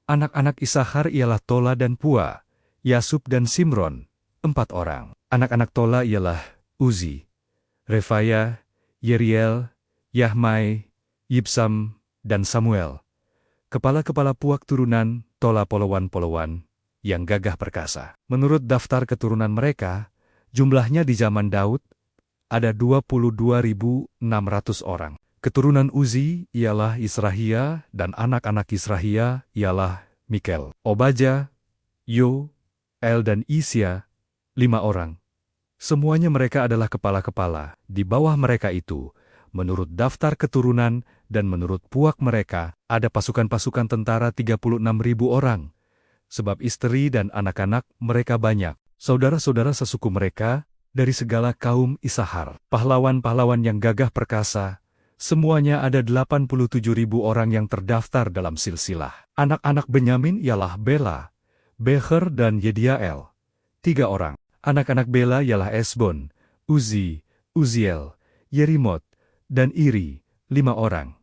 Anak-anak Isahar ialah Tola dan Pua, Yasub dan Simron, 4 orang. Anak-anak Tola ialah Uzi, Refaya, Yeriel, Yahmai, Yibsam, dan Samuel. Kepala-kepala Puak turunan Tola polowan-polowan yang gagah perkasa. Menurut daftar keturunan mereka, jumlahnya di zaman Daud ada 22.600 orang. Keturunan Uzi ialah Israhia dan anak-anak Israhia ialah Mikel, Obaja, Yo, El dan Isya, 5 orang. Semuanya mereka adalah kepala-kepala. Di bawah mereka itu, menurut daftar keturunan dan menurut puak mereka, ada pasukan-pasukan tentara 36.000 orang. Sebab istri dan anak-anak mereka banyak. Saudara-saudara sesuku mereka, dari segala kaum Isahar. Pahlawan-pahlawan yang gagah perkasa, semuanya ada 87.000 orang yang terdaftar dalam silsilah. Anak-anak Benyamin ialah Bela, Becher dan Yediael, 3 orang. Anak-anak Bela ialah Esbon, Uzi, Uziel, Yerimot, dan Iri, 5 orang.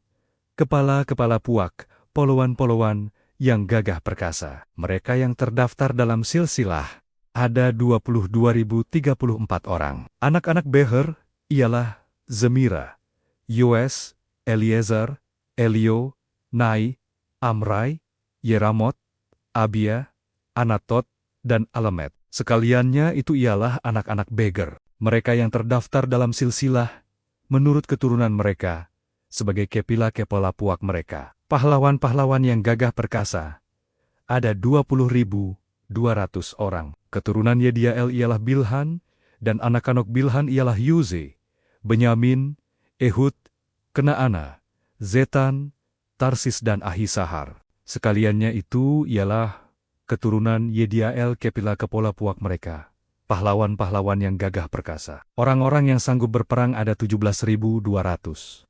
Kepala-kepala puak, polowan-polowan yang gagah perkasa. Mereka yang terdaftar dalam silsilah ada 22.034 orang. Anak-anak Becher ialah Zemira, Yoes, Eliezer, Elio, Nai, Amrai, Yeramot, Abia, Anatot, dan Alamet. Sekaliannya itu ialah anak-anak Beger. Mereka yang terdaftar dalam silsilah, menurut keturunan mereka, sebagai kepala puak mereka. Pahlawan-pahlawan yang gagah perkasa, ada 20.200 orang. Keturunan Yediael ialah Bilhan, dan anak-anak Bilhan ialah Yuze, Benyamin, Ehud, Kenaana, Zetan, Tarsis dan Ahisahar. Sekaliannya itu ialah keturunan Yediael kepala puak mereka. Pahlawan-pahlawan yang gagah perkasa. Orang-orang yang sanggup berperang ada 17.200.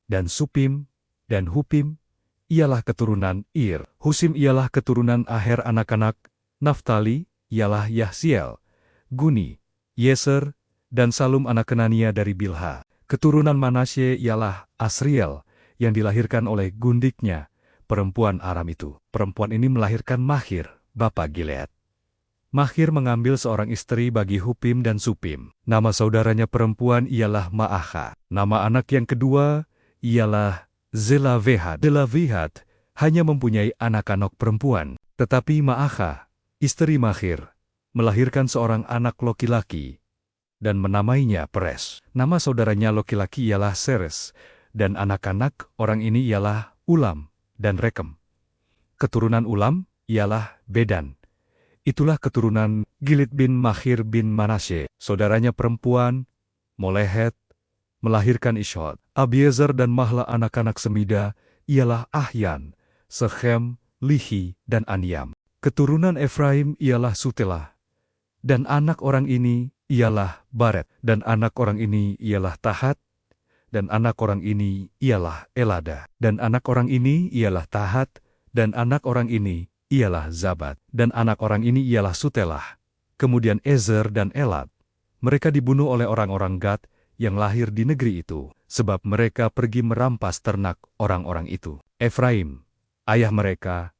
Dan Supim dan Hupim ialah keturunan Ir. Husim ialah keturunan Aher anak-anak. Naftali ialah Yahsiel, Guni, Yeser, dan Salum anak Kenania dari Bilha. Keturunan Manasye ialah Asriel, yang dilahirkan oleh gundiknya, perempuan Aram itu. Perempuan ini melahirkan Mahir, bapa Gilead. Mahir mengambil seorang istri bagi Hupim dan Supim. Nama saudaranya perempuan ialah Ma'akha. Nama anak yang kedua ialah Zelavehat. Zelavehat hanya mempunyai anak-anak perempuan. Tetapi Ma'akha, istri Mahir, melahirkan seorang anak laki-laki dan menamainya Peres. Nama saudaranya laki-laki ialah Seres, dan anak-anak orang ini ialah Ulam dan Rekem. Keturunan Ulam ialah Bedan. Itulah keturunan Gilead bin Mahir bin Manasye. Saudaranya perempuan, Molehet, melahirkan Ishod. Abiezer dan Mahla anak-anak Semida ialah Ahyan, Sechem, Lihi, dan Aniam. Keturunan Efraim ialah Sutelah. Dan anak orang ini ialah Baret. Dan anak orang ini ialah Tahat. Dan anak orang ini ialah Elada. Dan anak orang ini ialah Tahat. Dan anak orang ini ialah Zabat. Dan anak orang ini ialah Sutelah. Kemudian Ezer dan Elad. Mereka dibunuh oleh orang-orang Gad yang lahir di negeri itu, sebab mereka pergi merampas ternak orang-orang itu. Efraim, ayah mereka,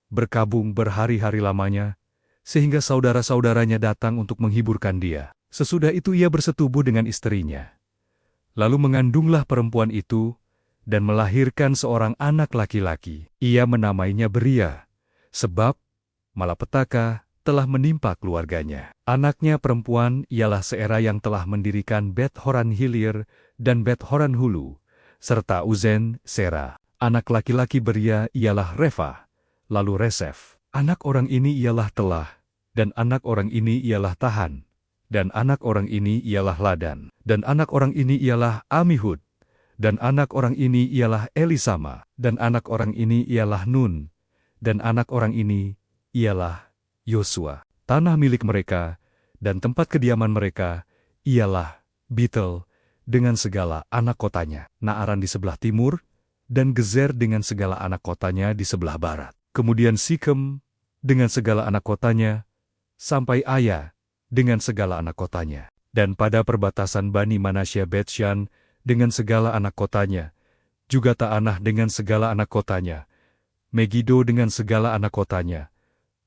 berkabung berhari-hari lamanya, sehingga saudara-saudaranya datang untuk menghiburkan dia. Sesudah itu ia bersetubuh dengan istrinya. Lalu mengandunglah perempuan itu, dan melahirkan seorang anak laki-laki. Ia menamainya Beria, sebab malapetaka telah menimpa keluarganya. Anaknya perempuan ialah Seera yang telah mendirikan Bet Horan Hilir dan Bet Horan Hulu, serta Uzen, Sera. Anak laki-laki Beria ialah Refa, lalu Resef. Anak orang ini ialah Telah, dan anak orang ini ialah Tahan, dan anak orang ini ialah Ladan, dan anak orang ini ialah Amihud, dan anak orang ini ialah Elisama, dan anak orang ini ialah Nun, dan anak orang ini ialah Yosua. Tanah milik mereka dan tempat kediaman mereka ialah Betel dengan segala anak kotanya, Naaran di sebelah timur, dan Gezer dengan segala anak kotanya di sebelah barat. Kemudian Sikem dengan segala anak kotanya, sampai Aya dengan segala anak kotanya. Dan pada perbatasan Bani Manasya Betsyan dengan segala anak kotanya, juga Ta'anah dengan segala anak kotanya, Megiddo dengan segala anak kotanya,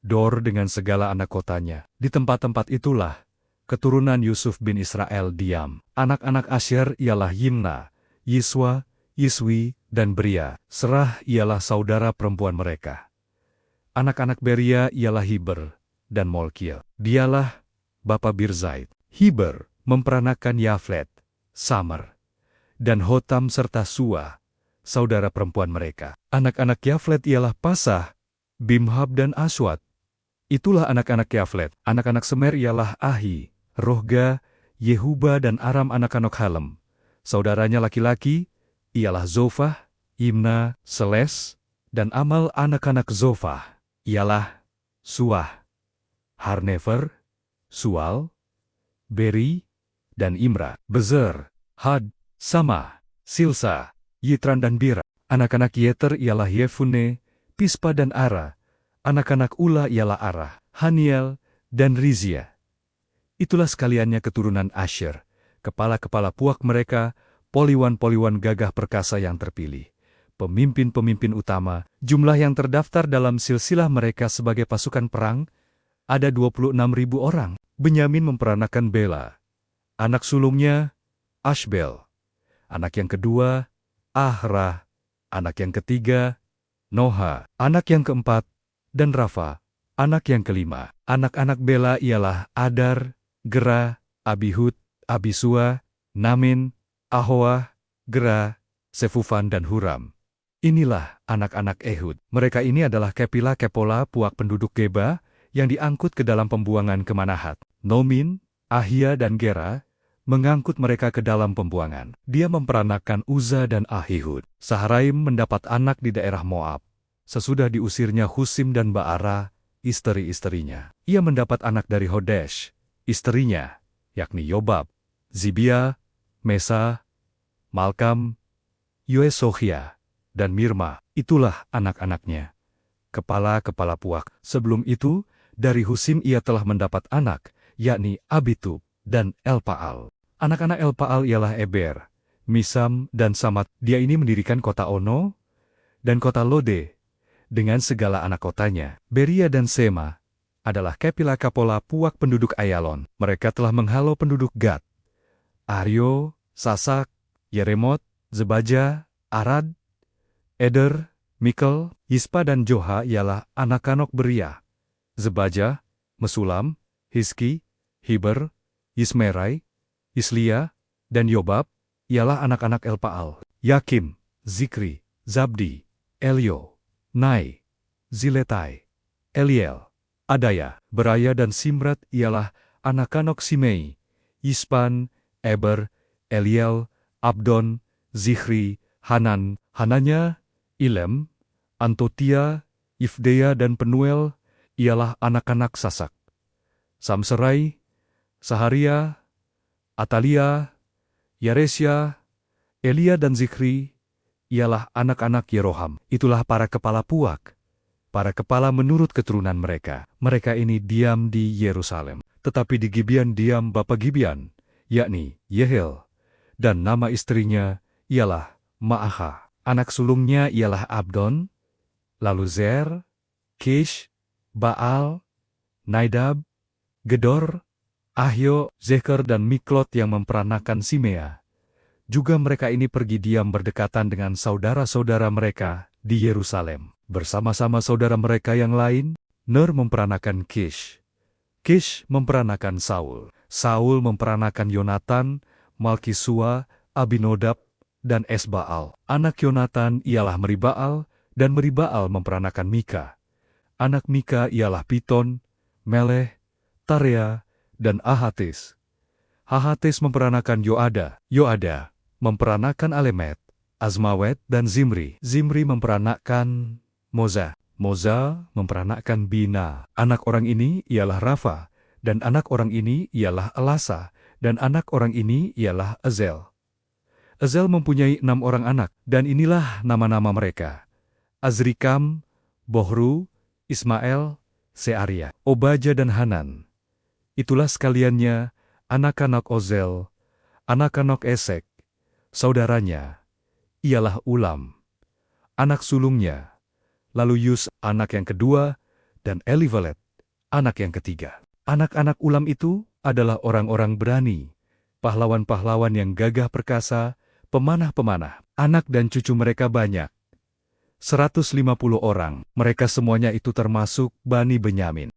Dor dengan segala anak kotanya. Di tempat-tempat itulah keturunan Yusuf bin Israel diam. Anak-anak Asher ialah Yimna, Yiswa, Yiswi, dan Beria. Serah ialah saudara perempuan mereka. Anak-anak Beria ialah Hiber dan Molkiel. Dialah bapa Birzait. Hiber memperanakan Yaflet, Samer, dan Hotam serta Sua, saudara perempuan mereka. Anak-anak Yaflet ialah Pasah, Bimhab dan Aswat. Itulah anak-anak Yaflet. Anak-anak Semer ialah Ahi, Rohga, Yehuba dan Aram anak-anak Halem. Saudaranya laki-laki ialah Zofah, Imna, Seles, dan Amal anak-anak Zofah ialah Suah, Harnefer, Sual, Beri, dan Imra. Bezer, Had, Sama, Silsa, Yitran dan Bira. Anak-anak Yeter ialah Yefune, Pispa dan Ara. Anak-anak Ula ialah Arah, Haniel, dan Rizia. Itulah sekaliannya keturunan Asher, kepala-kepala puak mereka, poliwan-poliwan gagah perkasa yang terpilih. Pemimpin-pemimpin utama, jumlah yang terdaftar dalam silsilah mereka sebagai pasukan perang, ada 26.000 orang. Benyamin memperanakan Bela. Anak sulungnya, Ashbel. Anak yang kedua, Ahra. Anak yang ketiga, Noha. Anak yang keempat, dan Rafa. Anak yang kelima. Anak-anak Bela ialah Adar, Gera, Abihud, Abisua, Namin, Ahoah, Gera, Sefufan dan Huram. Inilah anak-anak Ehud. Mereka ini adalah Kepila-Kepola puak penduduk Geba yang diangkut ke dalam pembuangan ke Manahat. Nomin, Ahia dan Gera mengangkut mereka ke dalam pembuangan. Dia memperanakan Uza dan Ahihud. Saharaim mendapat anak di daerah Moab. Sesudah diusirnya Husim dan Baara, istri-istrinya. Ia mendapat anak dari Hodesh, istrinya, yakni Yobab, Zibia, Mesa, Malkam, Yoesohia, dan Mirma. Itulah anak-anaknya, kepala-kepala puak. Sebelum itu, dari Husim ia telah mendapat anak, yakni Abitub dan Elpaal. Anak-anak Elpaal ialah Eber, Misam, dan Samat. Dia ini mendirikan kota Ono dan kota Lode, dengan segala anak kotanya. Beria dan Sema adalah Kepila-Kapola puak penduduk Ayalon. Mereka telah menghalau penduduk Gad, Aryo, Sasak, Yeremot, Zebaja, Arad, Eder, Mikel, Yispa dan Joha ialah anak-anak Beria. Zebaja, Mesulam, Hizki, Hiber, Yismerai, Islia, dan Yobab ialah anak-anak Elpaal. Yakim, Zikri, Zabdi, Elio, Nai, Ziletai, Eliel, Adaya, Beraya dan Simrat ialah anak-anak Simei, Yispan, Eber, Eliel, Abdon, Zichri, Hanan, Hananya, Ilem, Antotia, Ifdeya dan Penuel ialah anak-anak Sasak. Samserai, Saharia, Atalia, Yaresya, Elia dan Zichri ialah anak-anak Yeroham. Itulah para kepala puak, para kepala menurut keturunan mereka. Mereka ini diam di Yerusalem. Tetapi di Gibeon diam bapa Gibeon, yakni Yehel, dan nama istrinya ialah Ma'aha. Anak sulungnya ialah Abdon, lalu Zer, Kish, Baal, Naidab, Gedor, Ahyo, Zeker dan Miklot yang memperanakan Simea. Juga mereka ini pergi diam berdekatan dengan saudara-saudara mereka di Yerusalem. Bersama-sama saudara mereka yang lain, Ner memperanakan Kish. Kish memperanakan Saul. Saul memperanakan Yonatan, Malkisua, Abinodab, dan Esbaal. Anak Yonatan ialah Meribaal, dan Meribaal memperanakan Mika. Anak Mika ialah Piton, Meleh, Tarea, dan Ahates. Ahates memperanakan Yoada. Yoada memperanakan Alemet, Azmawet, dan Zimri. Zimri memperanakan Moza. Moza memperanakan Bina. Anak orang ini ialah Rafa, dan anak orang ini ialah Elasa, dan anak orang ini ialah Ezel. Ezel mempunyai 6 orang anak, dan inilah nama-nama mereka: Azrikam, Bohru, Ismael, Searia, Obaja dan Hanan. Itulah sekaliannya anak-anak Ozel, anak-anak Esek. Saudaranya ialah Ulam. Anak sulungnya, lalu Yus, anak yang kedua, dan Elifelet, anak yang ketiga. Anak-anak Ulam itu adalah orang-orang berani, pahlawan-pahlawan yang gagah perkasa, pemanah-pemanah. Anak dan cucu mereka banyak, 150 orang. Mereka semuanya itu termasuk Bani Benyamin.